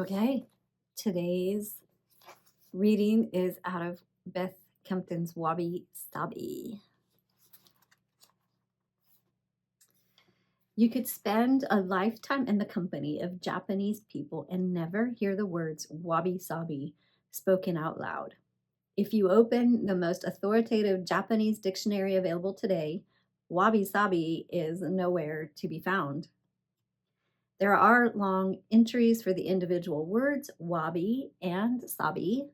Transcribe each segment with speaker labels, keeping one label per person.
Speaker 1: Okay, today's reading is out of Beth Kempton's Wabi, Sabi. You could spend a lifetime in the company of Japanese people and never hear the words Wabi Sabi spoken out loud. If you open the most authoritative Japanese dictionary available today, Wabi Sabi is nowhere to be found. There are long entries for the individual words wabi and sabi,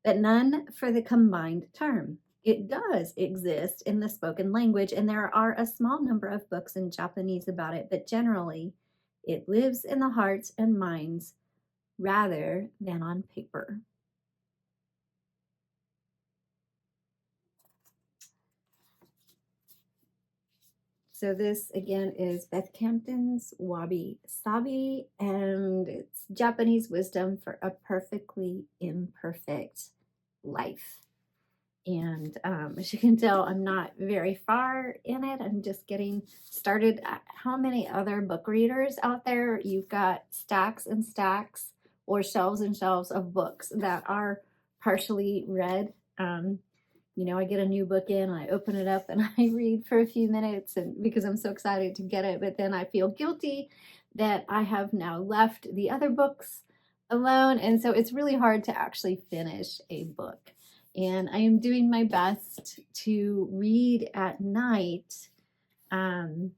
Speaker 1: but none for the combined term. It does exist in the spoken language, and there are a small number of books in Japanese about it, but generally it lives in the hearts and minds rather than on paper. So this again is Beth Campton's Wabi Sabi, and it's Japanese wisdom for a perfectly imperfect life. And as you can tell, I'm not very far in it. I'm just getting started. How many other book readers out there? You've got stacks and stacks or shelves and shelves of books that are partially read. I get a new book in, and I open it up and I read for a few minutes, and because I'm so excited to get it, but then I feel guilty that I have now left the other books alone. And so it's really hard to actually finish a book. And I am doing my best to read at night. And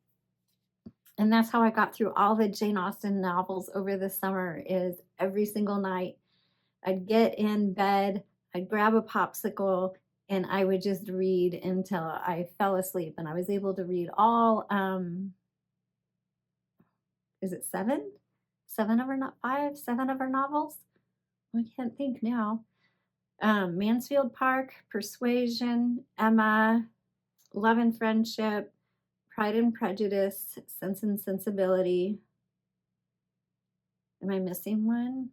Speaker 1: that's how I got through all the Jane Austen novels over the summer, is every single night I'd get in bed, I'd grab a popsicle, and I would just read until I fell asleep. And I was able to read all, is it seven? Seven of her novels? I can't think now. Mansfield Park, Persuasion, Emma, Love and Friendship, Pride and Prejudice, Sense and Sensibility. Am I missing one?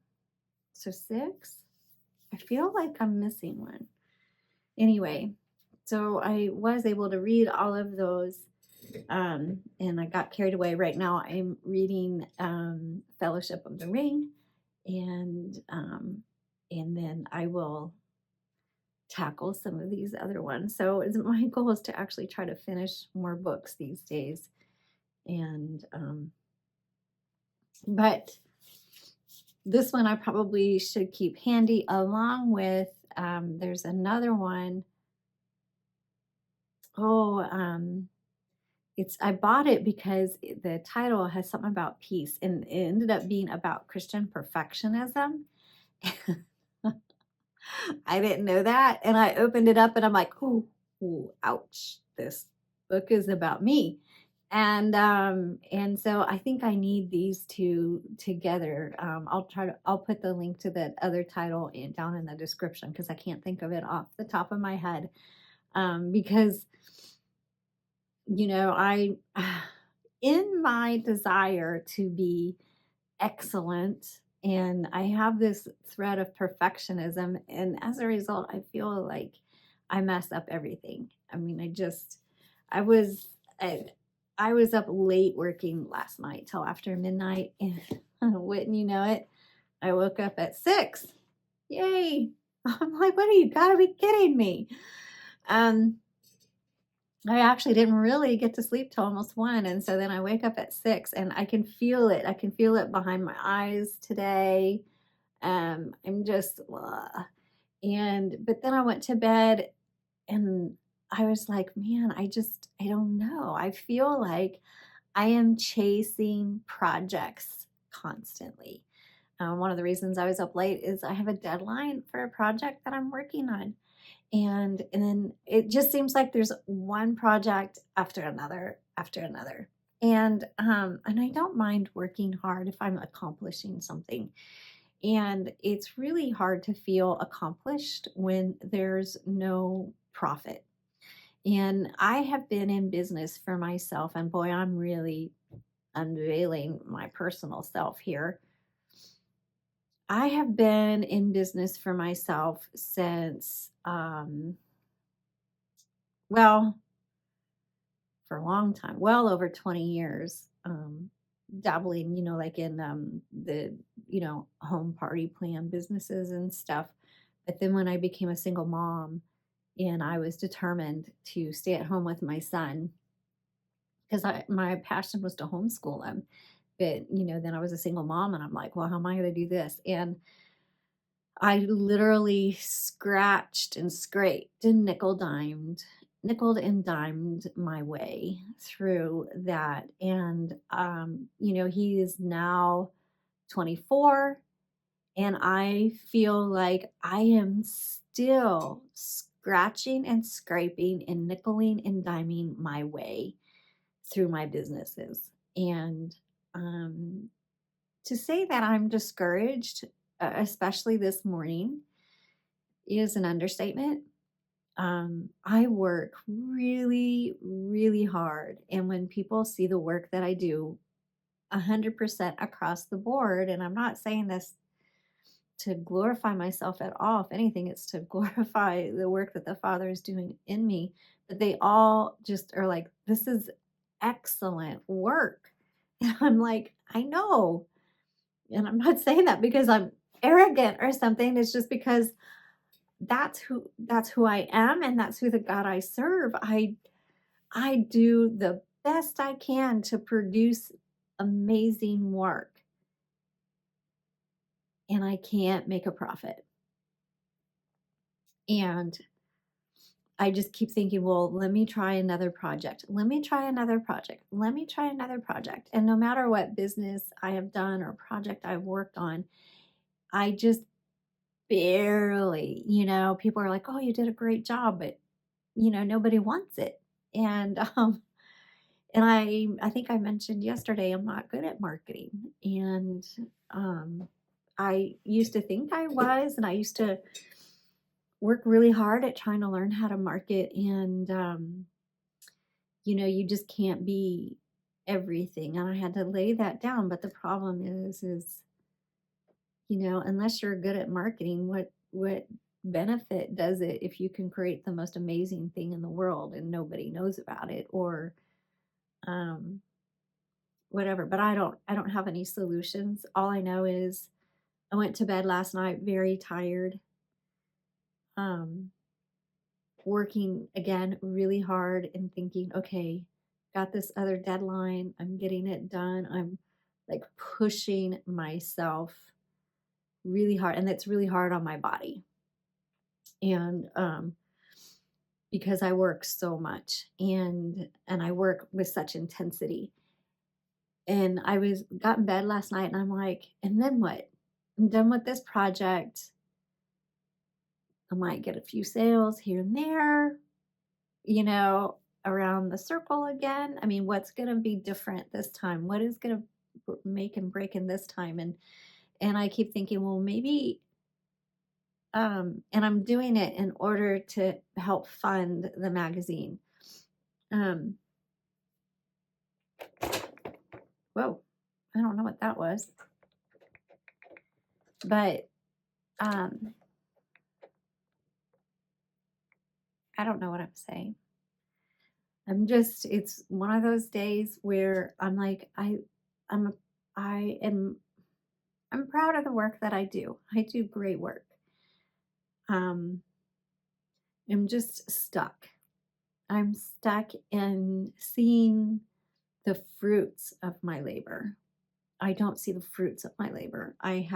Speaker 1: So 6? I feel like I'm missing one. Anyway, so I was able to read all of those, and I got carried away. Right now I'm reading Fellowship of the Ring, and then I will tackle some of these other ones. So my goal is to actually try to finish more books these days. And but this one I probably should keep handy, along with there's another one. I bought it because the title has something about peace, and it ended up being about Christian perfectionism. I didn't know that, and I opened it up and I'm like, ooh, ouch, this book is about me. And so I think I need these two together. I'll put the link to that other title down in the description, because I can't think of it off the top of my head. Because I in my desire to be excellent, and I have this thread of perfectionism, and as a result I feel like I mess up everything. I mean, I was up late working last night till after midnight, and wouldn't you know it, I woke up at 6. Yay. I'm like, what, are you gotta be kidding me? I actually didn't really get to sleep till almost 1. And so then I wake up at 6, and I can feel it. I can feel it behind my eyes today. I'm just, but then I went to bed, and I was like, man, I don't know. I feel like I am chasing projects constantly. One of the reasons I was up late is I have a deadline for a project that I'm working on. And then it just seems like there's one project after another. And I don't mind working hard if I'm accomplishing something. And it's really hard to feel accomplished when there's no profit. And I have been in business for myself, and boy, I'm really unveiling my personal self here. I have been in business for myself since, for a long time, well over 20 years. dabbling, like in the, home party plan businesses and stuff. But then when I became a single mom and I was determined to stay at home with my son, because my passion was to homeschool him. But, then I was a single mom and I'm like, well, how am I going to do this? And I literally scratched and scraped and nickled and dimed my way through that. And, he is now 24, and I feel like I am still scratching and scraping and nickeling and diming my way through my businesses. And um, to say that I'm discouraged, especially this morning, is an understatement. I work really, really hard. And when people see the work that I do 100% across the board, and I'm not saying this to glorify myself at all. If anything, it's to glorify the work that the Father is doing in me. But they all just are like, this is excellent work. And I'm like, I know. And I'm not saying that because I'm arrogant or something. It's just because that's who I am, and that's who the God I serve. I do the best I can to produce amazing work, and I can't make a profit. And I just keep thinking, well, let me try another project. Let me try another project. Let me try another project. And no matter what business I have done or project I've worked on, I just barely, people are like, oh, you did a great job, but nobody wants it. And and I think I mentioned yesterday I'm not good at marketing. And I used to think I was, and I used to work really hard at trying to learn how to market. And you just can't be everything. And I had to lay that down. But the problem is, unless you're good at marketing, what benefit does it if you can create the most amazing thing in the world and nobody knows about it, or um whatever. But I don't have any solutions. All I know is I went to bed last night very tired, um working again really hard and thinking, okay, got this other deadline, I'm getting it done. I'm like pushing myself really hard, and it's really hard on my body. And because I work so much, and I work with such intensity. And I got in bed last night and I'm like, and then what? I'm done with this project. I might get a few sales here and there, you know, around the circle again. I mean, what's going to be different this time? What is going to make and break in this time? And I keep thinking, well, maybe and I'm doing it in order to help fund the magazine. Um Whoa, I don't know what that was. But I don't know what I'm saying. It's one of those days where I'm like, I'm, I am, I'm proud of the work that I do. I do great work. Um, I'm just stuck. I'm stuck in seeing the fruits of my labor. I don't see the fruits of my labor. I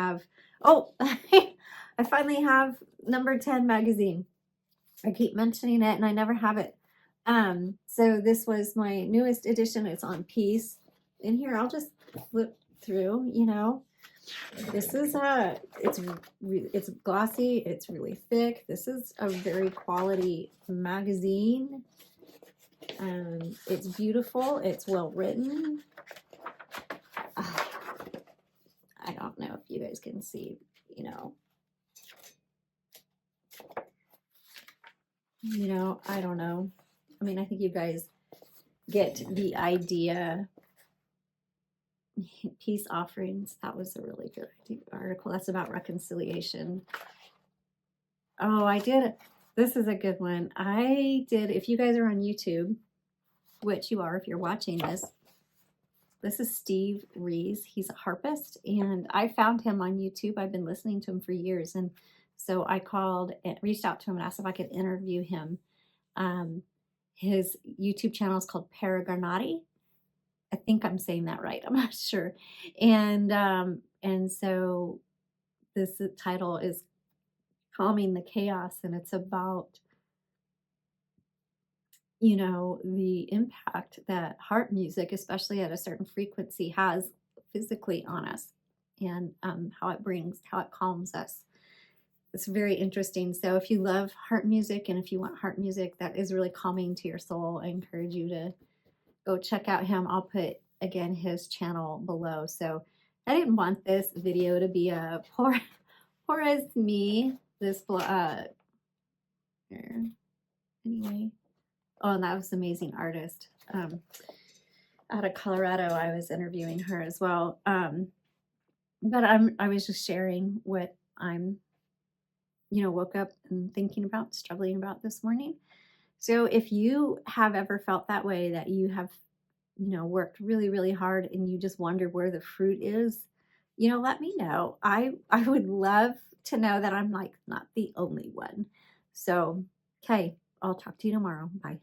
Speaker 1: finally have number 10 magazine. I keep mentioning it and I never have it. So this was my newest edition. It's on peace. In here, I'll just flip through, This is it's glossy, it's really thick. This is a very quality magazine. It's beautiful, it's well written. I don't know if you guys can see, I don't know. I mean, I think you guys get the idea. Peace offerings. That was a really good article. That's about reconciliation. Oh, I did. This is a good one. I did. If you guys are on YouTube, which you are if you're watching this, This is Steve Rees. He's a harpist, and I found him on YouTube. I've been listening to him for years, and so I called and reached out to him and asked if I could interview him. Um, his YouTube channel is called Paragarnati. I think I'm saying that right. I'm not sure. And so this title is Calming the Chaos, and it's about, you know, the impact that harp music, especially at a certain frequency, has physically on us, and how it calms us. It's very interesting. So if you love harp music and if you want harp music that is really calming to your soul, I encourage you to go check out him. I'll put again his channel below. So I didn't want this video to be a poor as me. Anyway. Oh, and that was an amazing artist. Out of Colorado, I was interviewing her as well. But I was just sharing what I'm, you know, woke up and thinking about, struggling about this morning. So if you have ever felt that way, that you have, you know, worked really, really hard and you just wonder where the fruit is, you know, let me know. I would love to know that I'm like not the only one. So, okay, I'll talk to you tomorrow. Bye.